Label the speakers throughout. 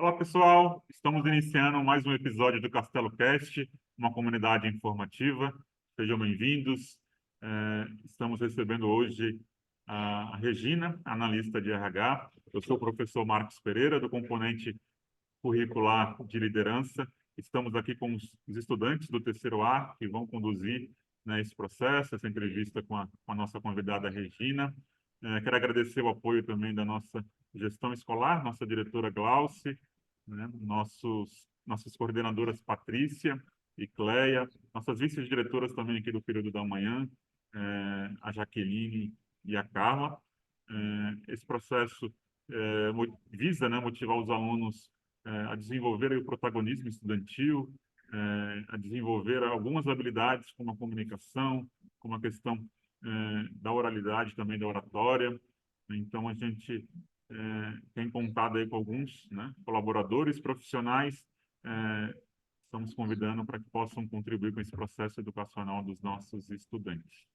Speaker 1: Olá, pessoal. Estamos iniciando mais um episódio do Castelo Cast, uma comunidade informativa. Sejam bem-vindos. Estamos recebendo hoje a Regina, analista de RH. Eu sou o professor Marcos Pereira, do componente curricular de liderança. Estamos aqui com os estudantes do terceiro A, que vão conduzir, né, esse processo, essa entrevista com a nossa convidada Regina. Quero agradecer o apoio também da nossa gestão escolar, nossa diretora Glauce, né, nossas coordenadoras Patrícia e Cleia, nossas vice-diretoras também aqui do período da manhã, a Jaqueline e a Carla. Esse processo visa, né, motivar os alunos a desenvolver o protagonismo estudantil, a desenvolver algumas habilidades como a comunicação, como a questão da oralidade, também da oratória. Então, a gente tem contado aí com alguns, né, colaboradores profissionais, estamos convidando para que possam contribuir com esse processo educacional dos nossos estudantes.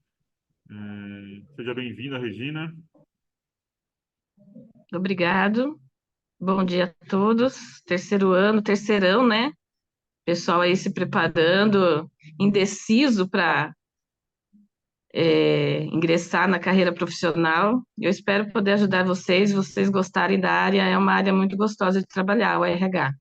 Speaker 1: Seja bem-vinda, Regina.
Speaker 2: Obrigado. Bom dia a todos. Terceiro ano, terceirão, né? Pessoal aí se preparando, indeciso para ingressar na carreira profissional. Eu espero poder ajudar vocês, se vocês gostarem da área, é uma área muito gostosa de trabalhar, o RH.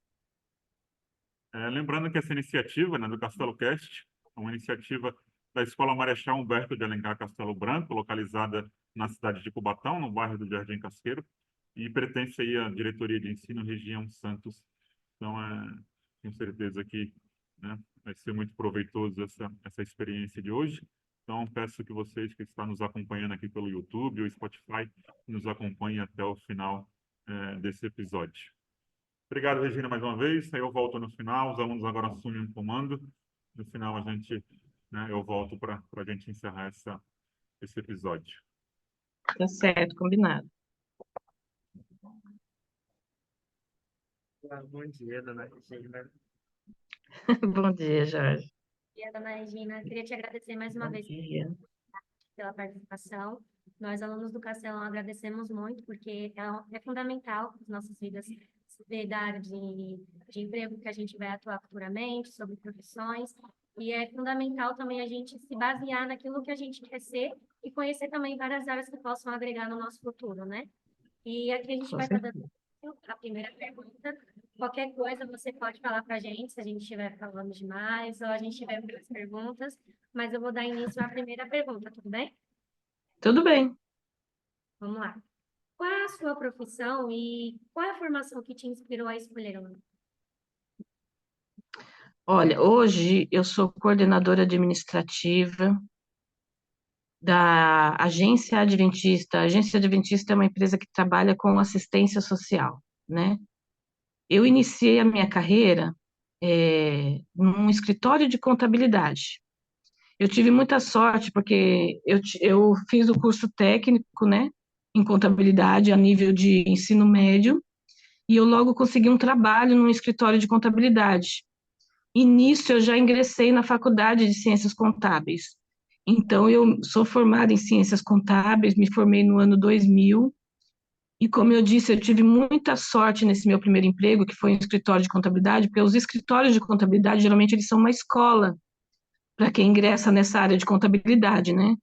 Speaker 1: Lembrando que essa iniciativa, né, do Castelo Cast é uma iniciativa da Escola Marechal Humberto de Alencar Castelo Branco, localizada na cidade de Cubatão, no bairro do Jardim Casqueiro, e pertence aí à Diretoria de Ensino Região Santos. Então, tenho certeza que, né, vai ser muito proveitoso essa experiência de hoje. Então, peço que vocês que estão nos acompanhando aqui pelo YouTube ou Spotify, nos acompanhem até o final desse episódio. Obrigado, Regina, mais uma vez. Aí eu volto no final, os alunos agora assumem o comando. No final, eu volto para a gente encerrar esse episódio.
Speaker 2: Tá certo, combinado.
Speaker 3: Bom dia, dona Regina.
Speaker 2: Bom dia, Jorge.
Speaker 4: Bom dia, dona Regina. Queria te agradecer mais uma
Speaker 2: Bom
Speaker 4: vez
Speaker 2: dia.
Speaker 4: pela participação. Nós, alunos do Castelão, agradecemos muito, porque é fundamental para as nossas vidas saber da área de emprego que a gente vai atuar futuramente, sobre profissões, e é fundamental também a gente se basear naquilo que a gente quer ser e conhecer também várias áreas que possam agregar no nosso futuro, né? E aqui a gente
Speaker 2: Com
Speaker 4: vai estar
Speaker 2: certeza.
Speaker 4: dando a primeira pergunta. Qualquer coisa você pode falar para a gente, se a gente estiver falando demais ou a gente tiver muitas perguntas, mas eu vou dar início à primeira pergunta, tudo bem?
Speaker 2: Tudo bem.
Speaker 4: Vamos lá. Qual é a sua profissão e qual é a formação que te inspirou a escolher uma?
Speaker 2: Olha, hoje eu sou coordenadora administrativa da Agência Adventista. A Agência Adventista é uma empresa que trabalha com assistência social, né? Eu iniciei a minha carreira num escritório de contabilidade. Eu tive muita sorte porque eu fiz o curso técnico, né, em contabilidade a nível de ensino médio e eu logo consegui um trabalho num escritório de contabilidade. E nisso eu já ingressei na faculdade de Ciências Contábeis. Então, eu sou formada em Ciências Contábeis, me formei no ano 2000, e como eu disse, eu tive muita sorte nesse meu primeiro emprego, que foi em escritório de contabilidade, porque os escritórios de contabilidade, geralmente, eles são uma escola para quem ingressa nessa área de contabilidade, né?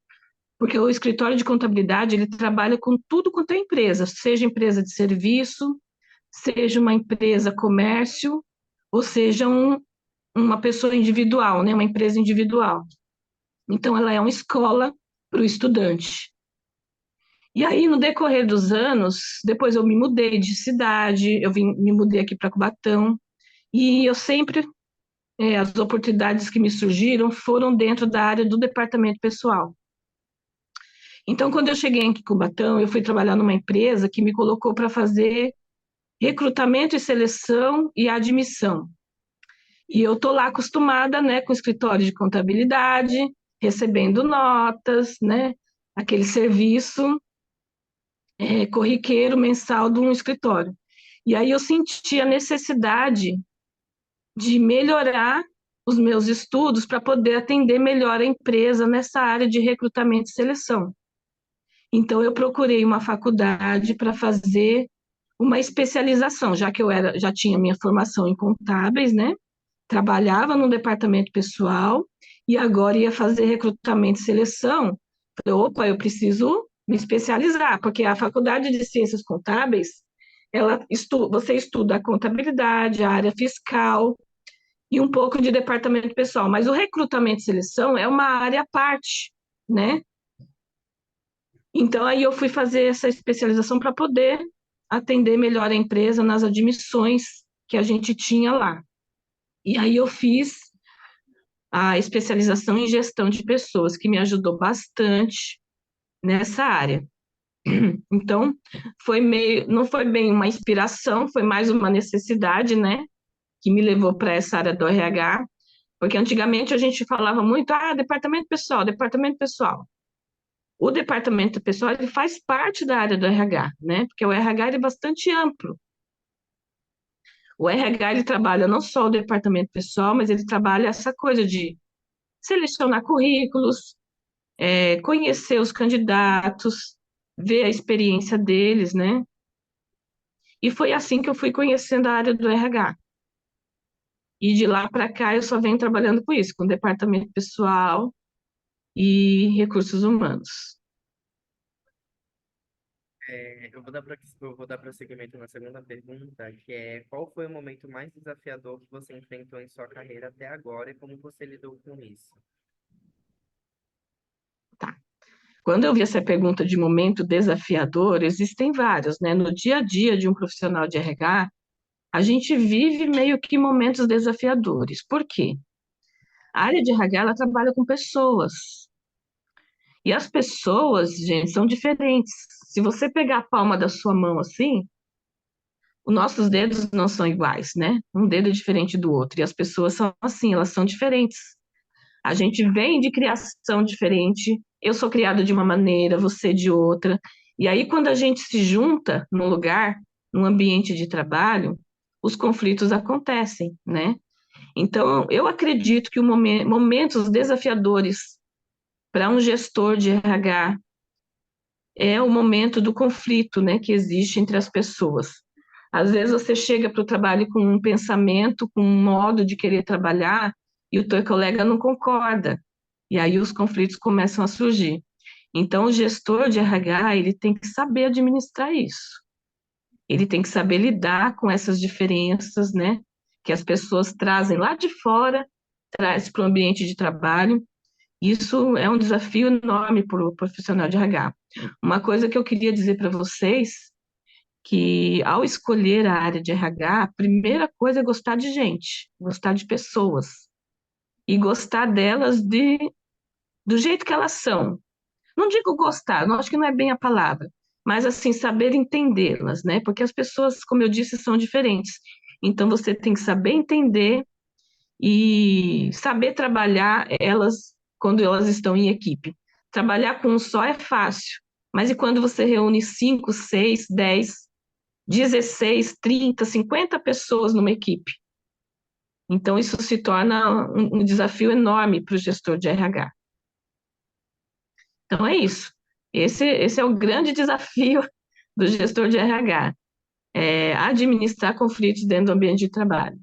Speaker 2: Porque o escritório de contabilidade, ele trabalha com tudo quanto é empresa, seja empresa de serviço, seja uma empresa comércio, ou seja uma pessoa individual, né? Uma empresa individual. Então, ela é uma escola para o estudante. E aí, no decorrer dos anos, depois eu me mudei de cidade, me mudei aqui para Cubatão, e eu sempre, as oportunidades que me surgiram foram dentro da área do departamento pessoal. Então, quando eu cheguei em Cubatão, eu fui trabalhar numa empresa que me colocou para fazer recrutamento e seleção e admissão. E eu estou lá acostumada, né, com o escritório de contabilidade, recebendo notas, né, aquele serviço corriqueiro mensal de um escritório. E aí eu senti a necessidade de melhorar os meus estudos para poder atender melhor a empresa nessa área de recrutamento e seleção. Então eu procurei uma faculdade para fazer uma especialização, já que já tinha minha formação em contábeis, né? Trabalhava no departamento pessoal e agora ia fazer recrutamento e seleção. Falei, opa, eu preciso me especializar, porque a Faculdade de Ciências Contábeis, você estuda a contabilidade, a área fiscal e um pouco de departamento pessoal, mas o recrutamento e seleção é uma área à parte, né? Então, aí eu fui fazer essa especialização para poder atender melhor a empresa nas admissões que a gente tinha lá. E aí eu fiz a especialização em gestão de pessoas, que me ajudou bastante nessa área. Então, não foi bem uma inspiração, foi mais uma necessidade, né, que me levou para essa área do RH, porque antigamente a gente falava muito, departamento pessoal, departamento pessoal. O departamento pessoal, ele faz parte da área do RH, né, porque o RH ele é bastante amplo. O RH, ele trabalha não só o departamento pessoal, mas ele trabalha essa coisa de selecionar currículos, conhecer os candidatos, ver a experiência deles, né? E foi assim que eu fui conhecendo a área do RH. E de lá para cá eu só venho trabalhando com isso, com departamento pessoal e recursos humanos.
Speaker 3: Eu vou dar prosseguimento na segunda pergunta, que é qual foi o momento mais desafiador que você enfrentou em sua carreira até agora e como você lidou com isso?
Speaker 2: Tá. Quando eu vi essa pergunta de momento desafiador, existem vários, né? No dia a dia de um profissional de RH, a gente vive meio que momentos desafiadores. Por quê? A área de RH, ela trabalha com pessoas. E as pessoas, gente, são diferentes. Se você pegar a palma da sua mão assim, os nossos dedos não são iguais, né? Um dedo é diferente do outro. E as pessoas são assim, elas são diferentes. A gente vem de criação diferente. Eu sou criada de uma maneira, você de outra. E aí, quando a gente se junta num lugar, num ambiente de trabalho, os conflitos acontecem, né? Então, eu acredito que momentos desafiadores para um gestor de RH é o momento do conflito, né, que existe entre as pessoas. Às vezes você chega para o trabalho com um pensamento, com um modo de querer trabalhar, e o teu colega não concorda. E aí os conflitos começam a surgir. Então, o gestor de RH, ele tem que saber administrar isso. Ele tem que saber lidar com essas diferenças, né, que as pessoas trazem lá de fora, traz para o ambiente de trabalho. Isso é um desafio enorme para o profissional de RH. Uma coisa que eu queria dizer para vocês, que ao escolher a área de RH, a primeira coisa é gostar de gente, gostar de pessoas, e gostar delas do jeito que elas são. Não digo gostar, não acho que não é bem a palavra, mas assim, saber entendê-las, né? Porque as pessoas, como eu disse, são diferentes. Então você tem que saber entender e saber trabalhar elas quando elas estão em equipe. Trabalhar com um só é fácil, mas e quando você reúne 5, 6, 10, 16, 30, 50 pessoas numa equipe? Então, isso se torna um desafio enorme para o gestor de RH. Então, é isso. Esse é o grande desafio do gestor de RH, administrar conflitos dentro do ambiente de trabalho.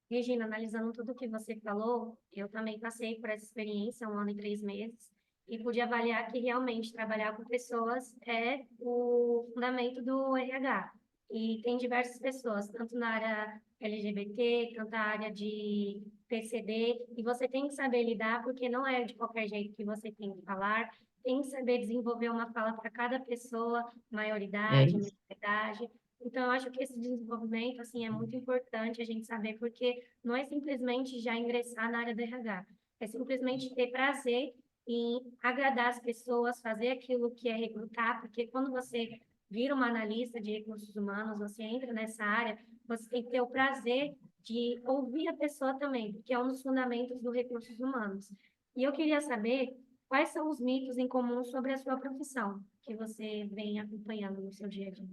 Speaker 4: Regina, analisando tudo que você falou, eu também passei por essa experiência, 1 ano e 3 meses, e pude avaliar que realmente trabalhar com pessoas é o fundamento do RH. E tem diversas pessoas, tanto na área LGBT, quanto na área de PCD, e você tem que saber lidar, porque não é de qualquer jeito que você tem que falar, tem que saber desenvolver uma fala para cada pessoa,
Speaker 2: É
Speaker 4: maioridade,
Speaker 2: isso.
Speaker 4: minoridade. Então, eu acho que esse desenvolvimento, assim, é muito importante a gente saber, porque não é simplesmente já ingressar na área do RH, é simplesmente ter prazer em agradar as pessoas, fazer aquilo que é recrutar, porque quando você vira uma analista de recursos humanos, você entra nessa área, você tem que ter o prazer de ouvir a pessoa também, porque é um dos fundamentos do recursos humanos. E eu queria saber quais são os mitos em comum sobre a sua profissão, que você vem acompanhando no seu dia a dia.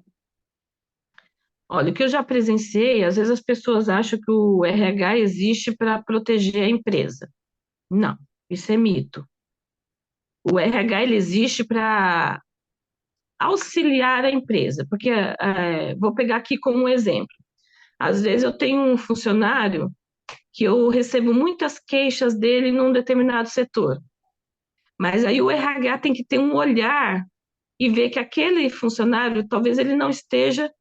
Speaker 2: Olha, o que eu já presenciei, às vezes as pessoas acham que o RH existe para proteger a empresa. Não, isso é mito. O RH ele existe para auxiliar a empresa, porque vou pegar aqui como um exemplo. Às vezes eu tenho um funcionário que eu recebo muitas queixas dele num determinado setor, mas aí o RH tem que ter um olhar e ver que aquele funcionário, talvez ele não esteja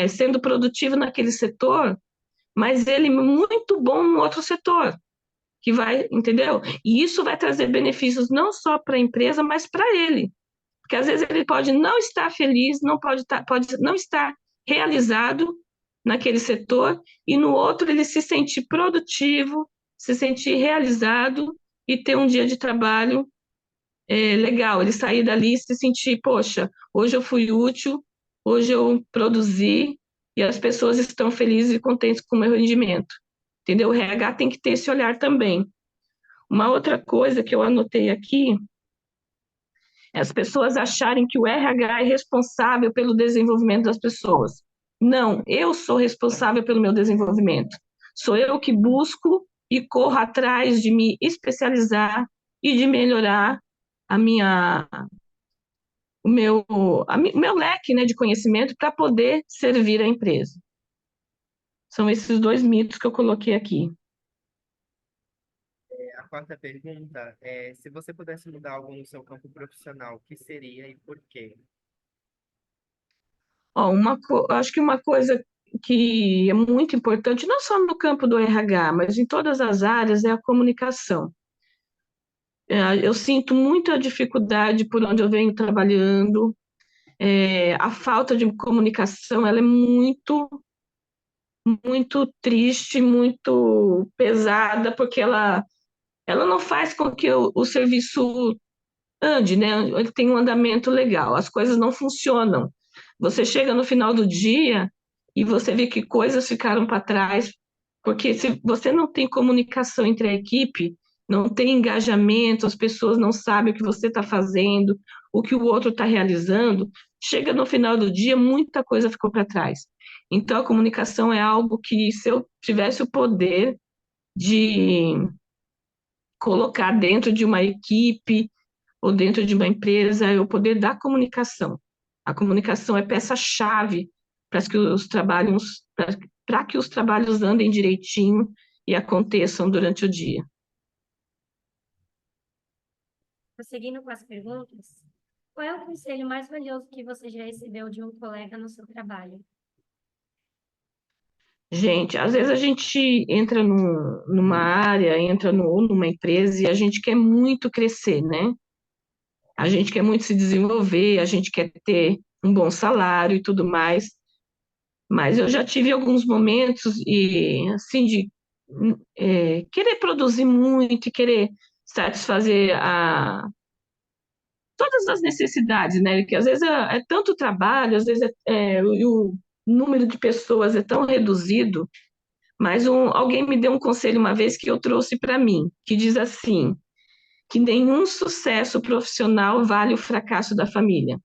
Speaker 2: sendo produtivo naquele setor, mas ele é muito bom no outro setor, que vai, entendeu? E isso vai trazer benefícios não só para a empresa, mas para ele. Porque às vezes ele pode não estar feliz, pode não estar realizado naquele setor, e no outro ele se sentir produtivo, se sentir realizado e ter um dia de trabalho legal. Ele sair dali e se sentir, poxa, hoje eu fui útil, hoje eu produzi, e as pessoas estão felizes e contentes com o meu rendimento. Entendeu? O RH tem que ter esse olhar também. Uma outra coisa que eu anotei aqui é as pessoas acharem que o RH é responsável pelo desenvolvimento das pessoas. Não, eu sou responsável pelo meu desenvolvimento. Sou eu que busco e corro atrás de me especializar e de melhorar o meu leque, né, de conhecimento para poder servir a empresa. São esses dois mitos que eu coloquei aqui.
Speaker 3: A quarta pergunta é: se você pudesse mudar algo no seu campo profissional, o que seria e por quê?
Speaker 2: Ó, acho que uma coisa que é muito importante, não só no campo do RH, mas em todas as áreas, é a comunicação. Eu sinto muita dificuldade por onde eu venho trabalhando. A falta de comunicação, ela é muito, muito triste, muito pesada, porque ela não faz com que o serviço ande, né? Ele tem um andamento legal, as coisas não funcionam. Você chega no final do dia e você vê que coisas ficaram para trás, porque se você não tem comunicação entre a equipe, não tem engajamento, as pessoas não sabem o que você está fazendo, o que o outro está realizando, chega no final do dia, muita coisa ficou para trás. Então, a comunicação é algo que, se eu tivesse o poder de colocar dentro de uma equipe, ou dentro de uma empresa, é o poder da comunicação. A comunicação é peça-chave para que os trabalhos andem direitinho e aconteçam durante o dia.
Speaker 4: Prosseguindo com as perguntas, qual é o conselho mais valioso que você já recebeu de um colega no seu trabalho?
Speaker 2: Gente, às vezes a gente entra numa área, ou numa empresa e a gente quer muito crescer, né? A gente quer muito se desenvolver, a gente quer ter um bom salário e tudo mais, mas eu já tive alguns momentos e assim de querer produzir muito e querer satisfazer todas as necessidades, né? Que às vezes é tanto trabalho, às vezes o número de pessoas é tão reduzido, mas alguém me deu um conselho uma vez que eu trouxe para mim, que diz assim, que nenhum sucesso profissional vale o fracasso da família.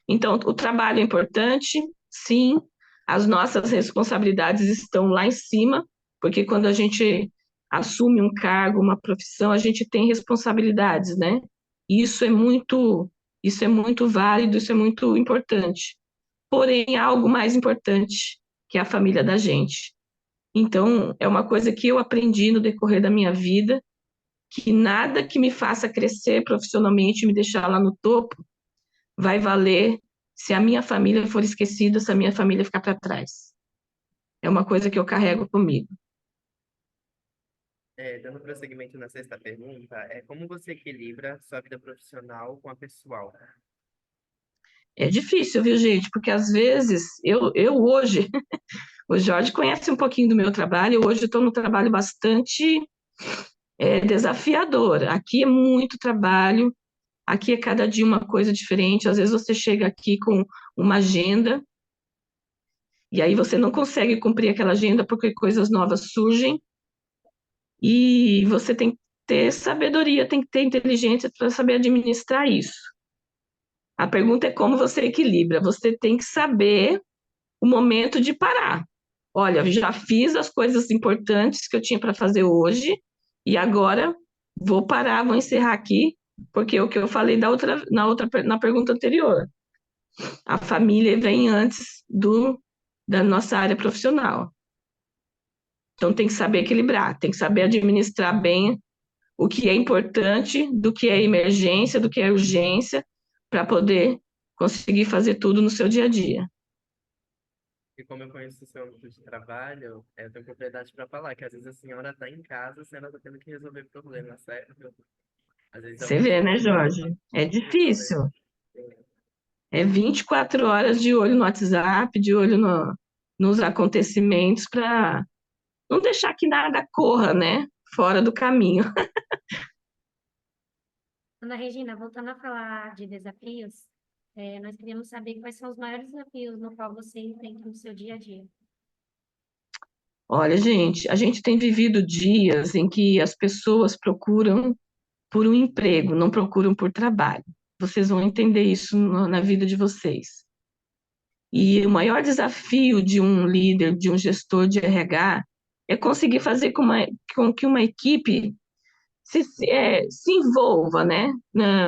Speaker 2: Então, o trabalho é importante, sim, as nossas responsabilidades estão lá em cima, porque quando a gente assume um cargo, uma profissão, a gente tem responsabilidades, né? E isso é muito válido, isso é muito importante. Porém, há algo mais importante, que é a família da gente. Então, é uma coisa que eu aprendi no decorrer da minha vida, que nada que me faça crescer profissionalmente, me deixar lá no topo, vai valer se a minha família for esquecida, se a minha família ficar para trás. É uma coisa que eu carrego comigo.
Speaker 3: Dando prosseguimento na sexta pergunta, é como você equilibra sua vida profissional com a pessoal?
Speaker 2: É difícil, viu, gente? Porque às vezes eu hoje, o Jorge conhece um pouquinho do meu trabalho, hoje eu estou num trabalho bastante desafiador. Aqui é muito trabalho, aqui é cada dia uma coisa diferente. Às vezes você chega aqui com uma agenda e aí você não consegue cumprir aquela agenda porque coisas novas surgem e você tem que ter sabedoria, tem que ter inteligência para saber administrar isso. A pergunta é como você equilibra. Você tem que saber o momento de parar. Olha, eu já fiz as coisas importantes que eu tinha para fazer hoje e agora vou parar, vou encerrar aqui, porque é o que eu falei na pergunta anterior. A família vem antes da nossa área profissional. Então tem que saber equilibrar, tem que saber administrar bem o que é importante, do que é emergência, do que é urgência, para poder conseguir fazer tudo no seu dia a dia.
Speaker 3: E como eu conheço o seu âmbito de trabalho, eu tenho propriedade para falar que às vezes a senhora está em casa, a senhora está tendo que resolver problemas, certo? Às vezes é
Speaker 2: Você
Speaker 3: uma
Speaker 2: vê, né,
Speaker 3: dificuldade
Speaker 2: Jorge? É
Speaker 3: de resolver.
Speaker 2: difícil. É 24 horas de olho no WhatsApp, de olho nos acontecimentos, para não deixar que nada corra, né, fora do caminho.
Speaker 4: Ana Regina, voltando a falar de desafios, nós queríamos saber quais são os maiores desafios no qual você enfrenta no seu dia a dia.
Speaker 2: Olha, gente, a gente tem vivido dias em que as pessoas procuram por um emprego, não procuram por trabalho. Vocês vão entender isso na vida de vocês. E o maior desafio de um líder, de um gestor de RH, é conseguir fazer com que uma equipe se envolva, né,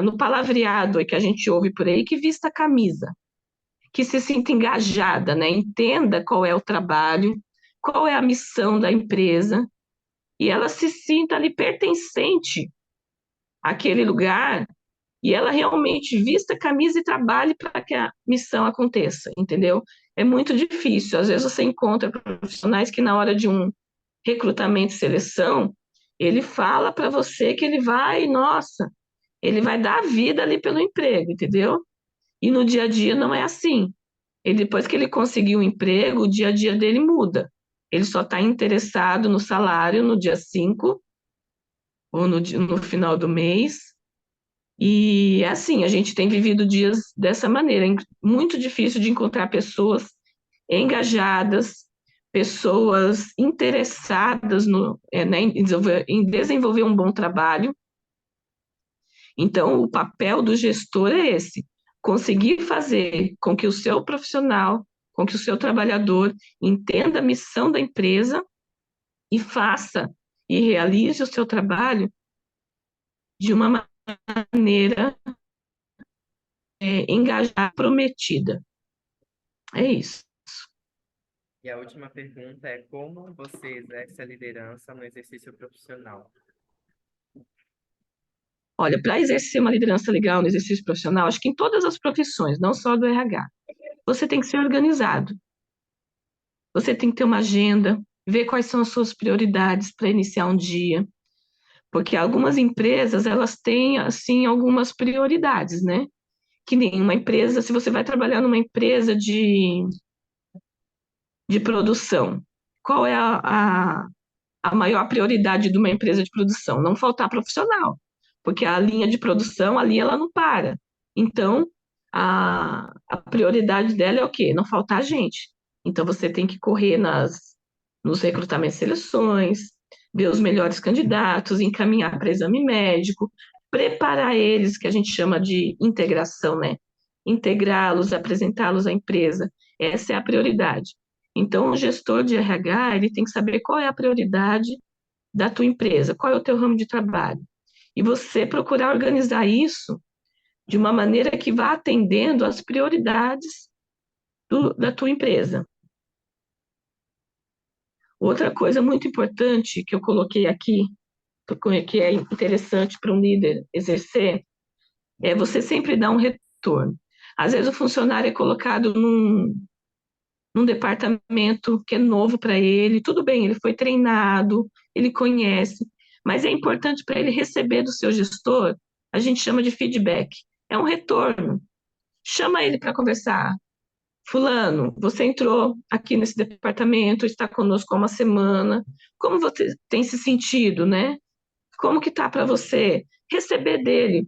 Speaker 2: no palavreado que a gente ouve por aí, que vista a camisa, que se sinta engajada, né, entenda qual é o trabalho, qual é a missão da empresa, e ela se sinta ali pertencente àquele lugar, e ela realmente vista a camisa e trabalhe para que a missão aconteça, entendeu? É muito difícil. Às vezes você encontra profissionais que na hora de um recrutamento e seleção, ele fala para você que ele vai, nossa, ele vai dar a vida ali pelo emprego, entendeu? E no dia a dia não é assim. Ele, depois que ele conseguiu um emprego, o dia a dia dele muda. Ele só está interessado no salário no dia 5 ou no final do mês. E assim, a gente tem vivido dias dessa maneira, muito difícil de encontrar pessoas engajadas, pessoas interessadas né, em desenvolver um bom trabalho. Então, o papel do gestor é esse: conseguir fazer com que o seu profissional, com que o seu trabalhador entenda a missão da empresa e faça e realize o seu trabalho de uma maneira engajada, prometida. É isso.
Speaker 3: E a última pergunta é como você exerce a liderança no exercício profissional?
Speaker 2: Olha, para exercer uma liderança legal no exercício profissional, acho que em todas as profissões, não só do RH, você tem que ser organizado. Você tem que ter uma agenda, ver quais são as suas prioridades para iniciar um dia, porque algumas empresas, elas têm, assim, algumas prioridades, né? Que nem uma empresa, se você vai trabalhar numa empresa de produção, qual é a maior prioridade de uma empresa de produção? Não faltar profissional, porque a linha de produção ali ela não para. Então, a prioridade dela é o quê? Não faltar gente. Então, você tem que correr nos recrutamentos e seleções, ver os melhores candidatos, encaminhar para exame médico, preparar eles, que a gente chama de integração, né? Integrá-los, apresentá-los à empresa. Essa é a prioridade. Então, o gestor de RH, ele tem que saber qual é a prioridade da tua empresa, qual é o teu ramo de trabalho. E você procurar organizar isso de uma maneira que vá atendendo às prioridades da tua empresa. Outra coisa muito importante que eu coloquei aqui, que é interessante para um líder exercer, é você sempre dar um retorno. Às vezes o funcionário é colocado num departamento que é novo para ele, tudo bem, ele foi treinado, ele conhece, mas é importante para ele receber do seu gestor, a gente chama de feedback, é um retorno. Chama ele para conversar. Fulano, você entrou aqui nesse departamento, está conosco há uma semana, como você tem se sentido, né? Como que tá para você receber dele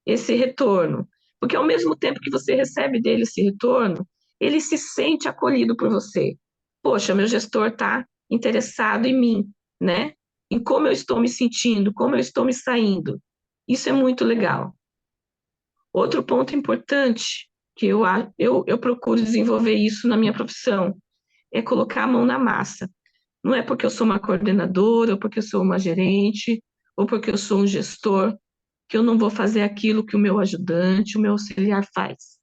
Speaker 2: esse retorno? Porque ao mesmo tempo que você recebe dele esse retorno, ele se sente acolhido por você. Poxa, meu gestor está interessado em mim, né? Em como eu estou me sentindo, como eu estou me saindo. Isso é muito legal. Outro ponto importante que eu procuro desenvolver isso na minha profissão é colocar a mão na massa. Não é porque eu sou uma coordenadora, ou porque eu sou uma gerente, ou porque eu sou um gestor, que eu não vou fazer aquilo que o meu ajudante, o meu auxiliar faz.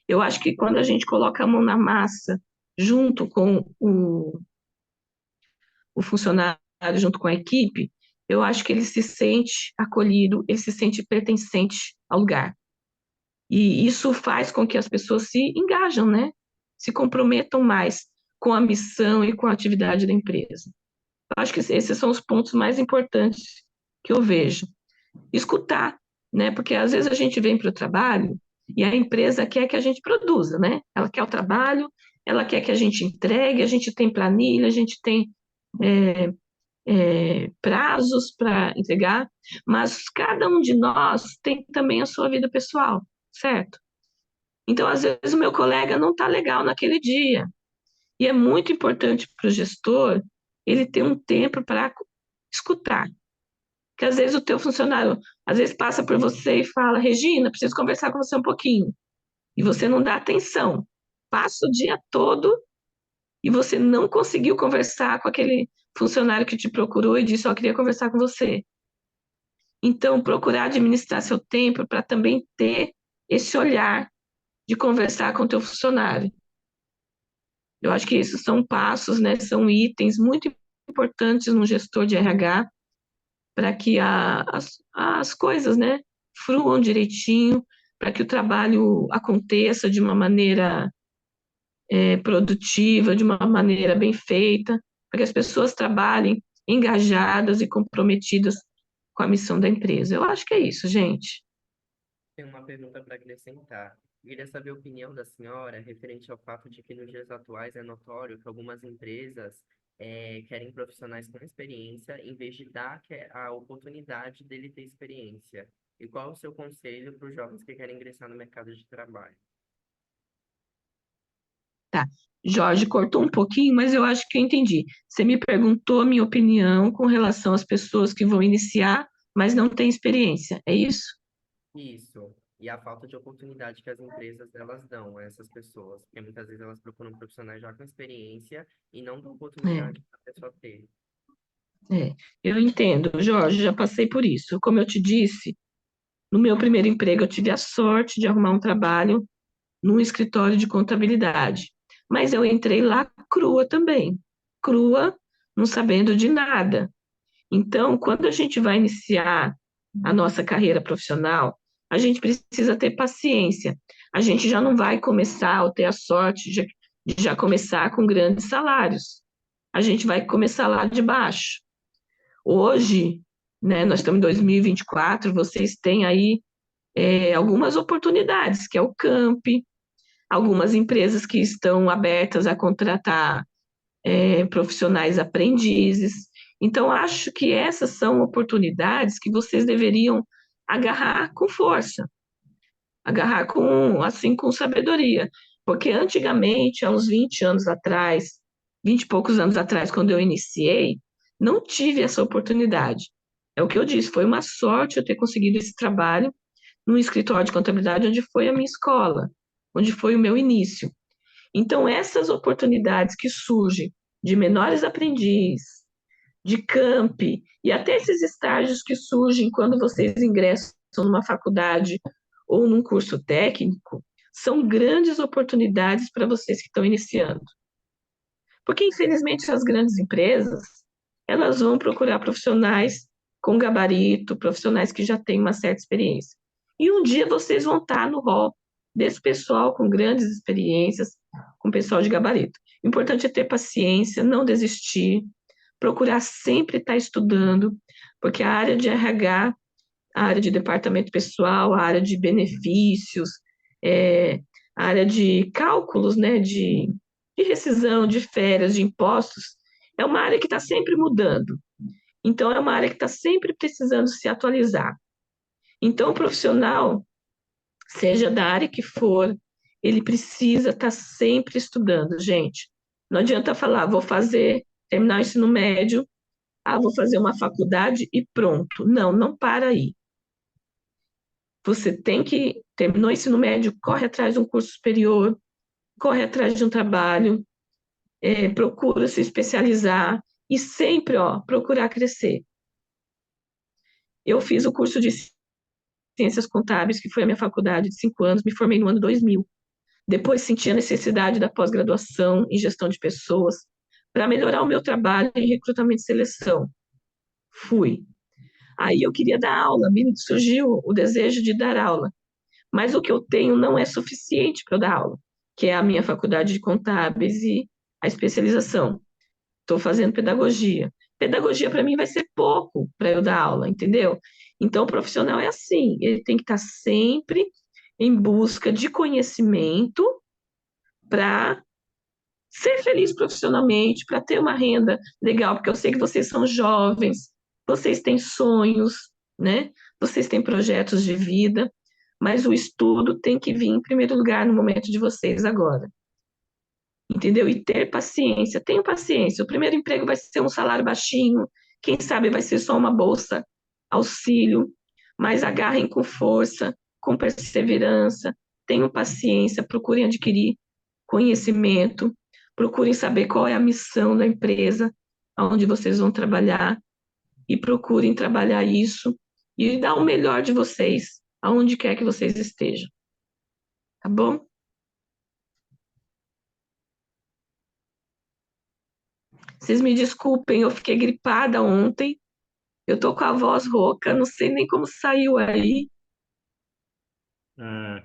Speaker 2: Eu acho que quando a gente coloca a mão na massa, junto com o funcionário, junto com a equipe, eu acho que ele se sente acolhido, ele se sente pertencente ao lugar. E isso faz com que as pessoas se engajam, né? Se comprometam mais com a missão e com a atividade da empresa. Eu acho que esses são os pontos mais importantes que eu vejo. Escutar, né? Porque às vezes a gente vem para o trabalho e a empresa quer que a gente produza, né? Ela quer o trabalho, ela quer que a gente entregue, a gente tem planilha, a gente tem prazos para entregar, mas cada um de nós tem também a sua vida pessoal, certo? Então, às vezes, o meu colega não está legal naquele dia. E é muito importante para o gestor ele ter um tempo para escutar. Porque às vezes o teu funcionário, às vezes passa por você e fala, Regina, preciso conversar com você um pouquinho. E você não dá atenção. Passa o dia todo e você não conseguiu conversar com aquele funcionário que te procurou e disse, ó, queria conversar com você. Então, procurar administrar seu tempo para também ter esse olhar de conversar com o teu funcionário. Eu acho que esses são passos, né, são itens muito importantes no gestor de RH para que as coisas, né, fluam direitinho, para que o trabalho aconteça de uma maneira produtiva, de uma maneira bem feita, para que as pessoas trabalhem engajadas e comprometidas com a missão da empresa. Eu acho que é isso, gente.
Speaker 3: Tenho uma pergunta para acrescentar. Queria saber a opinião da senhora referente ao fato de que nos dias atuais é notório que algumas empresas querem profissionais com experiência em vez de dar a oportunidade dele ter experiência. E qual o seu conselho para os jovens que querem ingressar no mercado de trabalho?
Speaker 2: Tá. Jorge cortou um pouquinho, mas eu acho que eu entendi. Você me perguntou a minha opinião com relação às pessoas que vão iniciar, mas não têm experiência, é isso?
Speaker 3: Isso. E a falta de oportunidade que as empresas elas dão a essas pessoas. Porque muitas vezes elas procuram profissionais já com experiência e não dão
Speaker 2: É,
Speaker 3: oportunidade para a pessoa ter.
Speaker 2: eu entendo, Jorge, já passei por isso. Como eu te disse, no meu primeiro emprego eu tive a sorte de arrumar um trabalho num escritório de contabilidade, mas eu entrei lá crua também, crua, não sabendo de nada. Então, quando a gente vai iniciar a nossa carreira profissional, a gente precisa ter paciência. A gente já não vai começar ou ter a sorte de já começar com grandes salários. A gente vai começar lá de baixo. Hoje, né, nós estamos em 2024, vocês têm aí algumas oportunidades, que é o Camp, algumas empresas que estão abertas a contratar profissionais aprendizes. Então, acho que essas são oportunidades que vocês deveriam agarrar com força, agarrar assim, com sabedoria. Porque antigamente, há uns 20 anos atrás, 20 e poucos anos atrás, quando eu iniciei, não tive essa oportunidade. É o que eu disse, foi uma sorte eu ter conseguido esse trabalho num escritório de contabilidade onde foi a minha escola, onde foi o meu início. Então, essas oportunidades que surgem de menores aprendizes, de camp, e até esses estágios que surgem quando vocês ingressam numa faculdade ou num curso técnico, são grandes oportunidades para vocês que estão iniciando. Porque, infelizmente, as grandes empresas, elas vão procurar profissionais com gabarito, profissionais que já têm uma certa experiência. E um dia vocês vão estar no rol desse pessoal com grandes experiências, com pessoal de gabarito. O importante é ter paciência, não desistir, procurar sempre estar estudando, porque a área de RH, a área de departamento pessoal, a área de benefícios, é, a área de cálculos, né, de rescisão, de férias, de impostos, é uma área que está sempre mudando. Então, é uma área que está sempre precisando se atualizar. Então, o profissional, seja da área que for, ele precisa estar sempre estudando, gente. Não adianta falar, vou terminar o ensino médio, vou fazer uma faculdade e pronto. Não, não para aí. Você tem que, terminou o ensino médio, corre atrás de um curso superior, corre atrás de um trabalho, procura se especializar e sempre, procurar crescer. Eu fiz o curso de Ciências Contábeis, que foi a minha faculdade de 5 anos, me formei no ano 2000. Depois senti a necessidade da pós-graduação em gestão de pessoas para melhorar o meu trabalho em recrutamento e seleção. Fui. Aí eu queria dar aula, me surgiu o desejo de dar aula, mas o que eu tenho não é suficiente para eu dar aula, que é a minha faculdade de contábeis e a especialização. Estou fazendo pedagogia. Pedagogia para mim vai ser pouco para eu dar aula, entendeu? Então, o profissional é assim, ele tem que estar sempre em busca de conhecimento para ser feliz profissionalmente, para ter uma renda legal, porque eu sei que vocês são jovens, vocês têm sonhos, né? Vocês têm projetos de vida, mas o estudo tem que vir em primeiro lugar no momento de vocês agora. Entendeu? E ter paciência. Tenha paciência. O primeiro emprego vai ser um salário baixinho, quem sabe vai ser só uma bolsa auxílio, mas agarrem com força, com perseverança, tenham paciência, procurem adquirir conhecimento, procurem saber qual é a missão da empresa, onde vocês vão trabalhar, e procurem trabalhar isso e dar o melhor de vocês, aonde quer que vocês estejam. Tá bom? Vocês me desculpem, eu fiquei gripada ontem. Eu tô com a voz rouca, não sei nem como saiu aí.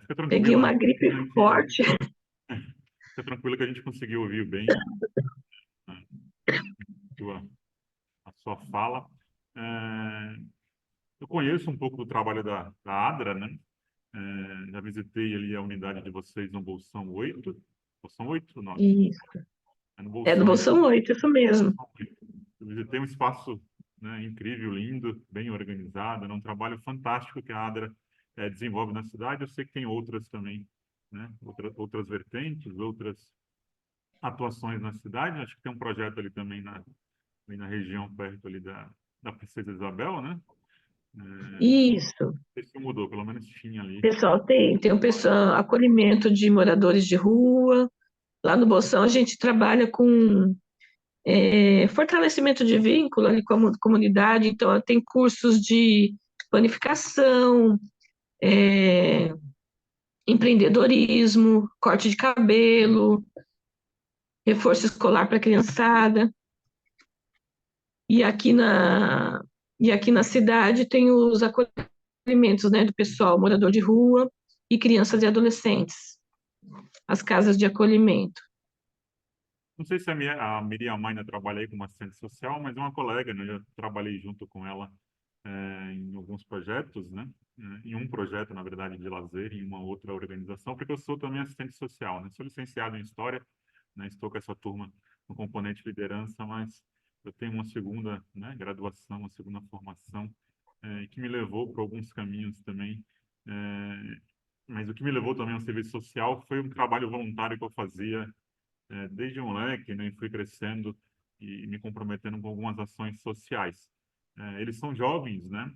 Speaker 1: Fica
Speaker 2: Peguei
Speaker 1: tranquila,
Speaker 2: uma gripe forte.
Speaker 1: fica tranquila que a gente conseguiu ouvir bem, né, a sua fala. É, eu conheço um pouco do trabalho da ADRA, né? Já visitei ali a unidade de vocês no Bolsão 8. Bolsão 8 ou 9?
Speaker 2: Isso.
Speaker 1: É no
Speaker 2: É do
Speaker 1: Bolsão 8.
Speaker 2: Bolsão 8, isso mesmo.
Speaker 1: Eu visitei um espaço, né, incrível, lindo, bem organizado, é um trabalho fantástico que a ADRA desenvolve na cidade. Eu sei que tem outras também, né, outras vertentes, outras atuações na cidade. Acho que tem um projeto ali também ali na região perto ali da Princesa Isabel, né?
Speaker 2: Isso.
Speaker 1: Não sei se mudou, pelo menos tinha ali.
Speaker 2: Pessoal, tem um pessoal, acolhimento de moradores de rua. Lá no Bolsão a gente trabalha com fortalecimento de vínculo ali com a comunidade, então tem cursos de panificação, é, empreendedorismo, corte de cabelo, reforço escolar para a criançada. E aqui na cidade tem os acolhimentos, né, do pessoal morador de rua e crianças e adolescentes, as casas de acolhimento.
Speaker 1: Não sei se a Miriam Maina trabalha aí como assistente social, mas é uma colega, né? Eu já trabalhei junto com ela em alguns projetos, né? Em um projeto, na verdade, de lazer, em uma outra organização, porque eu sou também assistente social, né? Sou licenciado em História, né? Estou com essa turma no componente liderança, mas eu tenho uma segunda, né, graduação, uma segunda formação, que me levou para alguns caminhos também. Mas o que me levou também ao serviço social foi um trabalho voluntário que eu fazia desde moleque, né, fui crescendo e me comprometendo com algumas ações sociais. Eles são jovens, né?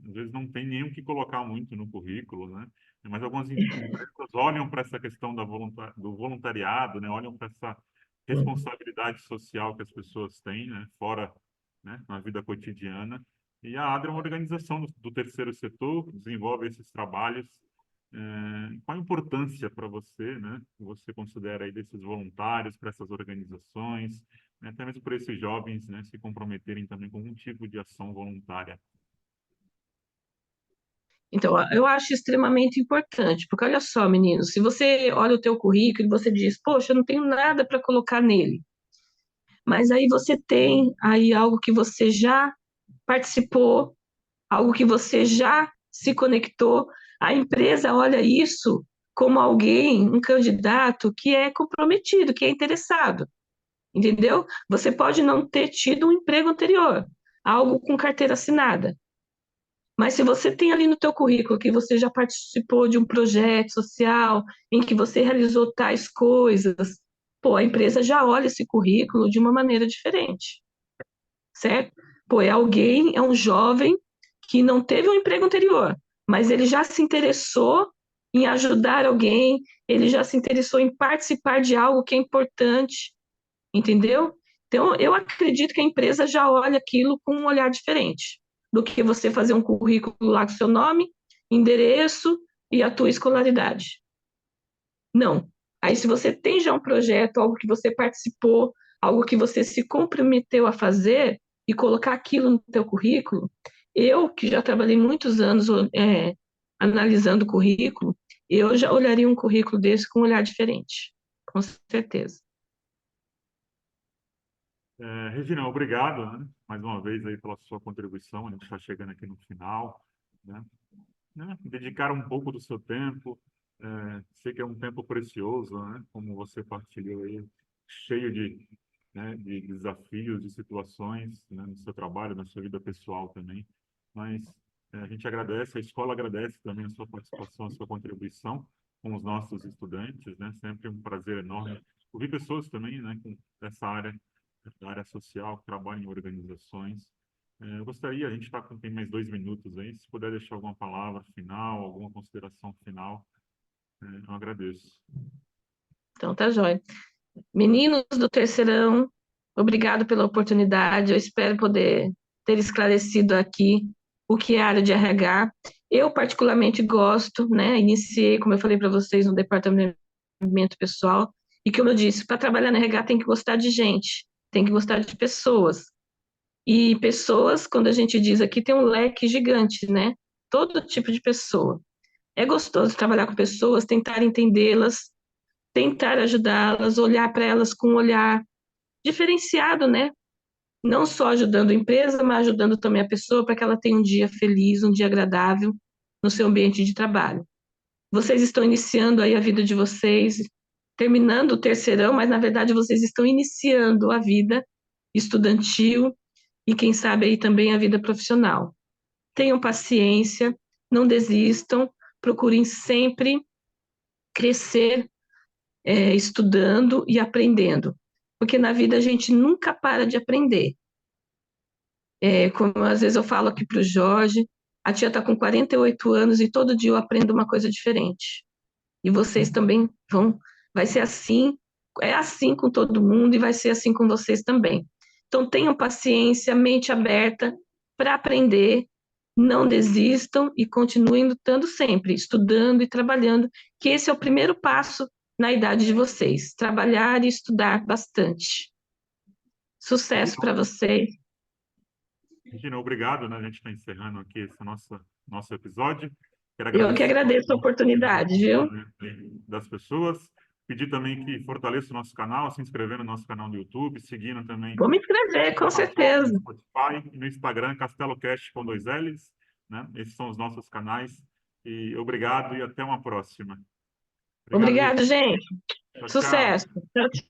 Speaker 1: Às vezes não tem nem o que colocar muito no currículo, né? Mas algumas empresas olham para essa questão do voluntariado, né? Olham para essa responsabilidade social que as pessoas têm, né? Fora, né, na vida cotidiana. E a ADRA é uma organização do terceiro setor, desenvolve esses trabalhos. Qual a importância para você, né, que você considera aí desses voluntários para essas organizações, né, até mesmo para esses jovens, né, se comprometerem também com algum tipo de ação voluntária?
Speaker 2: Então, eu acho extremamente importante, porque olha só, meninos, se você olha o teu currículo e você diz, poxa, eu não tenho nada para colocar nele, mas aí você tem aí algo que você já participou, algo que você já se conectou, a empresa olha isso como alguém, um candidato que é comprometido, que é interessado, entendeu? Você pode não ter tido um emprego anterior, algo com carteira assinada, mas se você tem ali no teu currículo que você já participou de um projeto social em que você realizou tais coisas, pô, a empresa já olha esse currículo de uma maneira diferente, certo? Pô, é alguém, é um jovem que não teve um emprego anterior, mas ele já se interessou em ajudar alguém, ele já se interessou em participar de algo que é importante, entendeu? Então, eu acredito que a empresa já olha aquilo com um olhar diferente do que você fazer um currículo lá com seu nome, endereço e a tua escolaridade. Não. Aí, se você tem já um projeto, algo que você participou, algo que você se comprometeu a fazer e colocar aquilo no teu currículo, eu, que já trabalhei muitos anos analisando currículo, eu já olharia um currículo desse com um olhar diferente, com certeza.
Speaker 1: Regina, obrigado, né, mais uma vez aí pela sua contribuição. A gente está chegando aqui no final, né? Dedicar um pouco do seu tempo. Sei que é um tempo precioso, né? Como você partilhou aí, cheio de desafios, de situações, né? No seu trabalho, na sua vida pessoal também. Mas a gente agradece, a escola agradece também a sua participação, a sua contribuição com os nossos estudantes, né? Sempre um prazer enorme ouvir pessoas também, né? Com essa área, da área social, que trabalham em organizações. Eu gostaria, a gente tem mais 2 minutos aí, se puder deixar alguma palavra final, alguma consideração final, eu agradeço.
Speaker 2: Então, tá jóia. Meninos do terceirão, obrigado pela oportunidade. Eu espero poder ter esclarecido aqui o que é a área de RH. Eu, particularmente, gosto, né? Iniciei, como eu falei para vocês, no departamento pessoal. E, como eu disse, para trabalhar na RH tem que gostar de gente, tem que gostar de pessoas. E pessoas, quando a gente diz aqui, tem um leque gigante, né? Todo tipo de pessoa. É gostoso trabalhar com pessoas, tentar entendê-las, tentar ajudá-las, olhar para elas com um olhar diferenciado, né? Não só ajudando a empresa, mas ajudando também a pessoa para que ela tenha um dia feliz, um dia agradável no seu ambiente de trabalho. Vocês estão iniciando aí a vida de vocês, terminando o terceirão, mas na verdade vocês estão iniciando a vida estudantil e quem sabe aí também a vida profissional. Tenham paciência, não desistam, procurem sempre crescer estudando e aprendendo, porque na vida a gente nunca para de aprender. Como às vezes eu falo aqui para o Jorge, a tia está com 48 anos e todo dia eu aprendo uma coisa diferente. E vocês também vai ser assim, é assim com todo mundo e vai ser assim com vocês também. Então tenham paciência, mente aberta para aprender, não desistam e continuem lutando sempre, estudando e trabalhando, que esse é o primeiro passo na idade de vocês, trabalhar e estudar bastante. Sucesso para vocês.
Speaker 1: Regina, obrigado, né? A gente está encerrando aqui esse nosso episódio. Quero
Speaker 2: Eu que
Speaker 1: agradecer
Speaker 2: agradeço a oportunidade, viu?
Speaker 1: das pessoas. Pedir também que fortaleça o nosso canal, se inscrever no nosso canal do YouTube, seguindo também
Speaker 2: Vou me inscrever, com certeza.
Speaker 1: no Spotify e no Instagram, CasteloCast com 2 L's, né? Esses são os nossos canais. E obrigado e até uma próxima.
Speaker 2: Obrigado, gente.
Speaker 1: Tchau, tchau.
Speaker 2: Sucesso. Tchau, tchau.